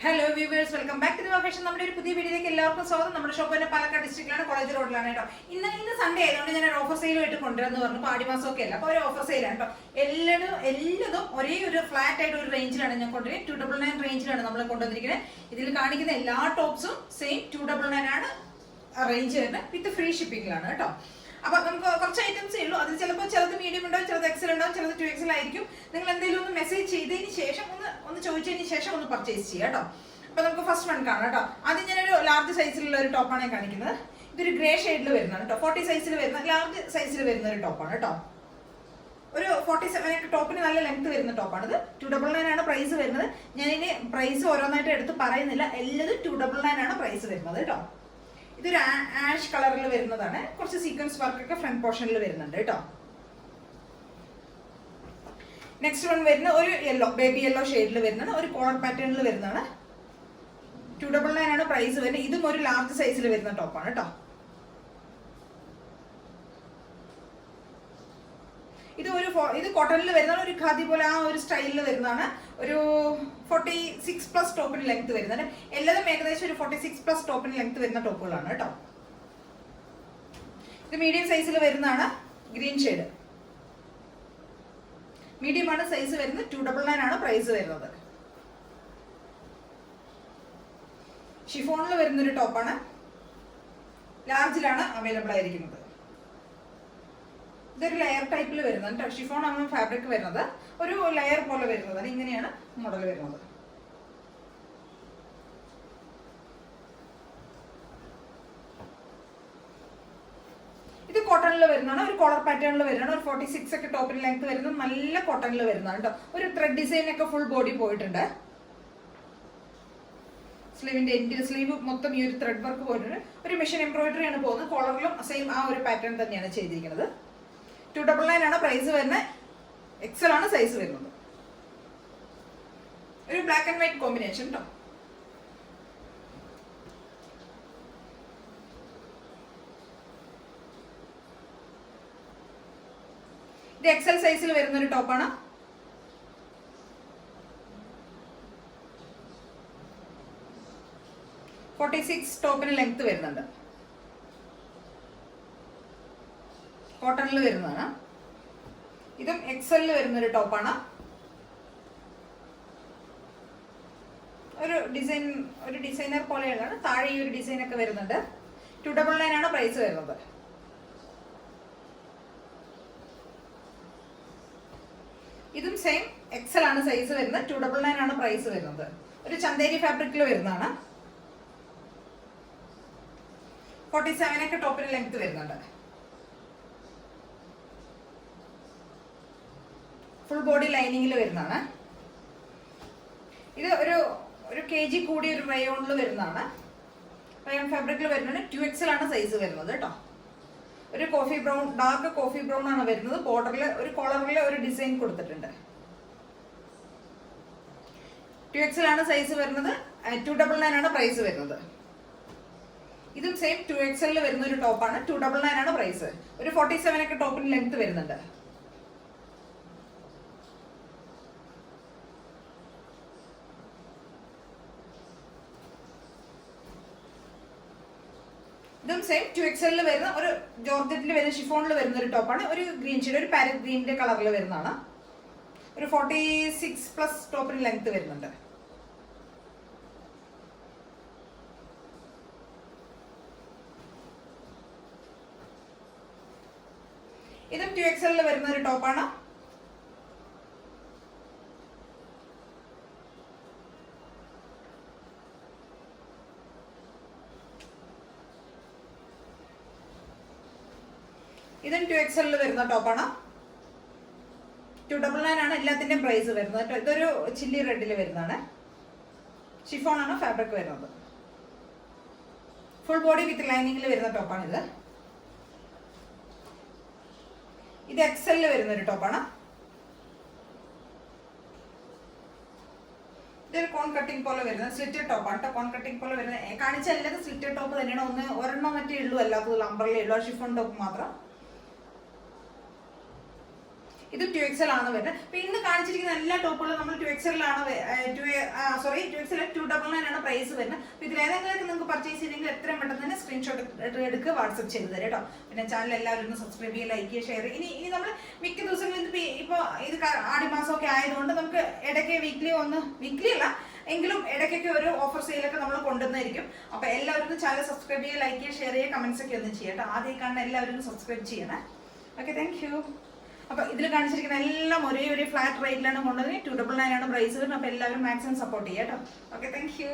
Hello viewers, welcome back to the vocation. നമ്മുടെ ഒരു പുതിയ വീഡിയോയിലേക്ക് എല്ലാവർക്കും സ്വാഗതം. നമ്മുടെ ഷോപ്പ് തന്നെ പാലക്കാട് ഡിസ്ട്രിക്റ്റിലാണ്, കോളേജ് റോഡിലാണ് കേട്ടോ. ഇന്ന് സൺഡേ ആയതുകൊണ്ട് ഞാൻ ഒരു ഓഫർ സെയിലുമായിട്ട് കൊണ്ടുവരുന്നു പറഞ്ഞു. പാടിമാസമൊക്കെ അല്ല, അപ്പോൾ ഒരു ഓഫർ സെയിലാണ് കേട്ടോ. എല്ലതും ഒരേ ഒരു ഫ്ലാറ്റ് ആയിട്ട് ഒരു റേഞ്ചിലാണ് ഞാൻ കൊണ്ടുവരുന്നത്. 299 റേഞ്ചിലാണ് നമ്മൾ കൊണ്ടുവന്നിരിക്കുന്നത്. ഇതിൽ കാണിക്കുന്ന എല്ലാ ടോപ്സും സെയിം 299 ആണ് റേഞ്ച് വരുന്നത്, വിത്ത് ഫ്രീ ഷിപ്പിംഗിലാണ് കേട്ടോ. അപ്പൊ നമുക്ക് കുറച്ച് ഐറ്റംസേ ഉള്ളൂ. അതിൽ ചിലപ്പോൾ ചിലത് മീഡിയം ഉണ്ടാവും, ചിലത് എക്സൽ ഉണ്ടാവും, ചിലത് 2XL ആയിരിക്കും. നിങ്ങൾ എന്തെങ്കിലും ഒന്ന് മെസ്സേജ് ചെയ്തതിന് ശേഷം ഒന്ന് ചോദിച്ചതിന് ശേഷം ഒന്ന് പർച്ചേസ് ചെയ്യാം കേട്ടോ. അപ്പൊ നമുക്ക് ഫസ്റ്റ് വൺ കാണാം കേട്ടോ. ആദ്യം ഞാനൊരു ലാർജ് സൈസിലുള്ള ഒരു ടോപ്പാണ് കാണിക്കുന്നത്. ഇതൊരു ഗ്രേ ഷെയ്ഡിൽ വരുന്നതാണ് കേട്ടോ. 40 സൈസിൽ വരുന്ന ലാർജ് സൈസിൽ വരുന്ന ഒരു ടോപ്പാണ് കേട്ടോ. ഒരു 47 ടോപ്പിന് നല്ല ലെങ്ത് വരുന്ന ടോപ്പാണ്. ഇത് 299 ആണ് പ്രൈസ് വരുന്നത്. ഞാനിനി പ്രൈസ് ഓരോന്നായിട്ട് എടുത്ത് പറയുന്നില്ല, എല്ലതും 299 ആണ് പ്രൈസ് വരുന്നത് കേട്ടോ. ഇതൊരു ആഷ് കളറിൽ വരുന്നതാണ്. കുറച്ച് സീക്വൻസ് വർക്ക് ഒക്കെ ഫ്രണ്ട് പോർഷനിൽ വരുന്നുണ്ട് കേട്ടോ. നെക്സ്റ്റ് വൺ വരുന്ന ഒരു യെല്ലോ, ബേബി യെല്ലോ ഷെയ്ഡിൽ വരുന്നതാണ്. ഒരു കോളർ പാറ്റേണിൽ വരുന്നതാണ്. 299 ആണ് പ്രൈസ് വരുന്നത്. ഇതും ഒരു ലാർജ് സൈസിൽ വരുന്ന ടോപ്പാണ് കേട്ടോ. ഇത് കോട്ടണിൽ വരുന്നതാണ്. ഒരു ഖാദി പോലെ ആ ഒരു സ്റ്റൈലിൽ വരുന്നതാണ്. ഒരു 46+ ടോപ്പിന് ലെങ്ത് വരുന്നത്. എല്ലാതും ഏകദേശം ഒരു 46+ ടോപ്പിന് ലെങ്ത് വരുന്ന ടോപ്പുകളാണ് കേട്ടോ. ഇത് മീഡിയം സൈസിൽ വരുന്നതാണ്. ഗ്രീൻ ഷെയ്ഡ് മീഡിയം ആണ് സൈസ് വരുന്നത്. 299 ആണ് പ്രൈസ് വരുന്നത്. ഷിഫോണിൽ വരുന്നൊരു ടോപ്പാണ്. ലാർജിലാണ് അവൈലബിൾ ആയിരിക്കുന്നത്. ഇതൊരു ലെയർ ടൈപ്പിൽ വരുന്നത്. ഷിഫോൺ ആണ് ഫാബ്രിക് വരുന്നത്. ഒരു ലെയർ പോലെ വരുന്നതാണ്. ഇങ്ങനെയാണ് മോഡൽ വരുന്നത്. ഇത് കോട്ടണിൽ വരുന്നതാണ്. ഒരു കോളർ പാറ്റേണിൽ വരുന്നതാണ്. ഒരു 46 ഒക്കെ ടോപ്പിന് ലെങ്ത് വരുന്നത്. നല്ല കോട്ടണിൽ വരുന്നതാണ് കേട്ടോ. ഒരു ത്രെഡ് ഡിസൈൻ ഒക്കെ ഫുൾ ബോഡി പോയിട്ടുണ്ട്. സ്ലീവിന്റെ എൻഡ് സ്ലീവ് മൊത്തം ഈ ഒരു ത്രെഡ് വർക്ക് പോയിട്ടുണ്ട്. ഒരു മെഷീൻ എംബ്രോയിഡറി ആണ് പോകുന്നത്. കോളറിലും സെയിം ആ ഒരു പാറ്റേൺ തന്നെയാണ് ചെയ്തിരിക്കുന്നത്. 299 ആണ് പ്രൈസ് വരുന്നത്. എക്സൽ ആണ് സൈസ് വരുന്നത്. ഒരു ബ്ലാക്ക് ആൻഡ് വൈറ്റ് കോമ്പിനേഷൻ കേട്ടോ. ഇത് എക്സൽ സൈസിൽ വരുന്ന ഒരു ടോപ്പാണ്. ടോപ്പിന് ലെങ്ത് വരുന്നുണ്ട്. കോട്ടണിൽ വരുന്നതാണ്. ഇതും എക്സലിൽ വരുന്നൊരു ടോപ്പാണ്. ഒരു ഡിസൈനർ പോലെയാണ്. താഴെ ഈ ഒരു ഡിസൈൻ ഒക്കെ വരുന്നുണ്ട്. 299 ആണ് പ്രൈസ് വരുന്നത്. ഇതും സെയിം എക്സൽ ആണ് സൈസ് വരുന്നത്. 299 ആണ് പ്രൈസ് വരുന്നത്. ഒരു ചന്തേരി ഫാബ്രിക്കിൽ വരുന്നതാണ്. 47 ഒക്കെ ടോപ്പിന് ലെങ്ത് വരുന്നുണ്ട്. ഫുൾ ബോഡി ലൈനിങ്ങിൽ വരുന്നതാണ്. ഇത് ഒരു kg കൂടി ഒരു റയോണിൽ വരുന്നതാണ്. റയോൺ ഫാബ്രിക്കിൽ വരുന്നത്. 2XL ആണ് സൈസ് വരുന്നത് കേട്ടോ. ഒരു coffee brown, dark coffee brown ആണ് വരുന്നത്. ബോർഡറിൽ ഒരു കോളറിൽ ഒരു ഡിസൈൻ കൊടുത്തിട്ടുണ്ട്. 2XL ആണ് സൈസ് വരുന്നത്. 299 ആണ് പ്രൈസ് വരുന്നത്. ഇതും സെയിം 2XL വരുന്ന ഒരു ടോപ്പാണ്. 299 ആണ് പ്രൈസ്. ഒരു 47 ഒക്കെ ടോപ്പിന് ലെങ്ത് വരുന്നുണ്ട്. ഇതും സെയിം 2XL വരുന്ന ഒരു ജോർജറ്റിൽ വരുന്ന ഷിഫോണിൽ വരുന്ന ഒരു ടോപ്പാണ്. ഒരു ഗ്രീൻ ഷെയ്ഡ്, ഒരു പാരറ്റ് ഗ്രീനിന്റെ കളറിൽ വരുന്നതാണ്. ഒരു 46+ ടോപ്പിന് ലെങ്ത് വരുന്നുണ്ട്. ഇതും 2XL വരുന്ന ഒരു ടോപ്പാണ്. ഇതും 2XL വരുന്ന ടോപ്പാണ്. 299 ആണ് എല്ലാത്തിന്റെയും പ്രൈസ് വരുന്നത്. ഇതൊരു ചില്ലി റെഡിൽ വരുന്നതാണ്. ഷിഫോൺ ആണ് ഫാബ്രിക് വരുന്നത്. ഫുൾ ബോഡി വിത്ത് ലൈനിങ്ങിൽ വരുന്ന ടോപ്പാണ് ഇത്. ഇത് എക്സലിൽ വരുന്ന ഒരു ടോപ്പാണ്. ഇതൊരു കോൺ കട്ടിംഗ് പോലെ വരുന്നത് സ്ലിറ്റഡ് ടോപ്പാണ് കേട്ടോ. കോൺ കട്ടിംഗ് പോലെ വരുന്നത് കാണിച്ച എല്ലാതും സ്ലിറ്റഡ് ടോപ്പ് തന്നെയാണ്. ഒരെണ്ണം മറ്റേ ഉള്ളൂ, അല്ലാത്തത് അംബ്രല്ല ഉള്ളൂ. ഷിഫോൺ ടോപ്പ് മാത്രം. ഇത് 2XL ആണ് വരുന്നത്. അപ്പൊ ഇന്ന് കാണിച്ചിരിക്കുന്ന എല്ലാ ടോപ്പുകളും നമ്മൾ 2XL-ലാണ്, 299 ആണ് പ്രൈസ് വരുന്നത്. അപ്പൊ ഇതിലേതെങ്കിലും നിങ്ങൾക്ക് പർച്ചേസ് ചെയ്തെങ്കിൽ എത്രയും പെട്ടെന്ന് തന്നെ സ്ക്രീൻഷോട്ട് എടുക്കുക, വാട്സ്ആപ്പ് ചെയ്ത് തരാം കേട്ടോ. പിന്നെ ചാനൽ എല്ലാവരും ഒന്ന് സബ്സ്ക്രൈബ് ചെയ്യുക, ലൈക്ക് ചെയ്യുക, ഷെയർ ചെയ്യുക. ഇനി നമ്മൾ മിക്ക ദിവസങ്ങളിൽ ഇപ്പൊ ഇത് ആടിമാസമൊക്കെ ആയതുകൊണ്ട് നമുക്ക് ഇടയ്ക്ക് വീക്ക്ലി അല്ല എങ്കിലും ഇടയ്ക്കൊക്കെ ഒരു ഓഫർ സെയിലൊക്കെ നമ്മൾ കൊണ്ടുവന്നായിരിക്കും. അപ്പൊ എല്ലാവരും ചാനൽ സബ്സ്ക്രൈബ് ചെയ്യുക, ലൈക്ക് ചെയ്യുക, ഷെയർ ചെയ്യുക, കമന്റ്സ് ഒക്കെ ഒന്ന് ചെയ്യാം കേട്ടോ. ആദ്യം കാണുന്ന എല്ലാവരും സബ്സ്ക്രൈബ് ചെയ്യണേ. Okay, thank you. അപ്പൊ ഇതിൽ കാണിച്ചിരിക്കുന്ന എല്ലാം ഒരേ ഫ്ലാറ്റ് റേറ്റിലാണ് കൊണ്ടുവന്നത്. 299 ആണ് പ്രൈസ് വരുന്നത്. അപ്പൊ എല്ലാവരും മാക്സിമം സപ്പോർട്ട് ചെയ്യാം കേട്ടോ. Okay, thank you.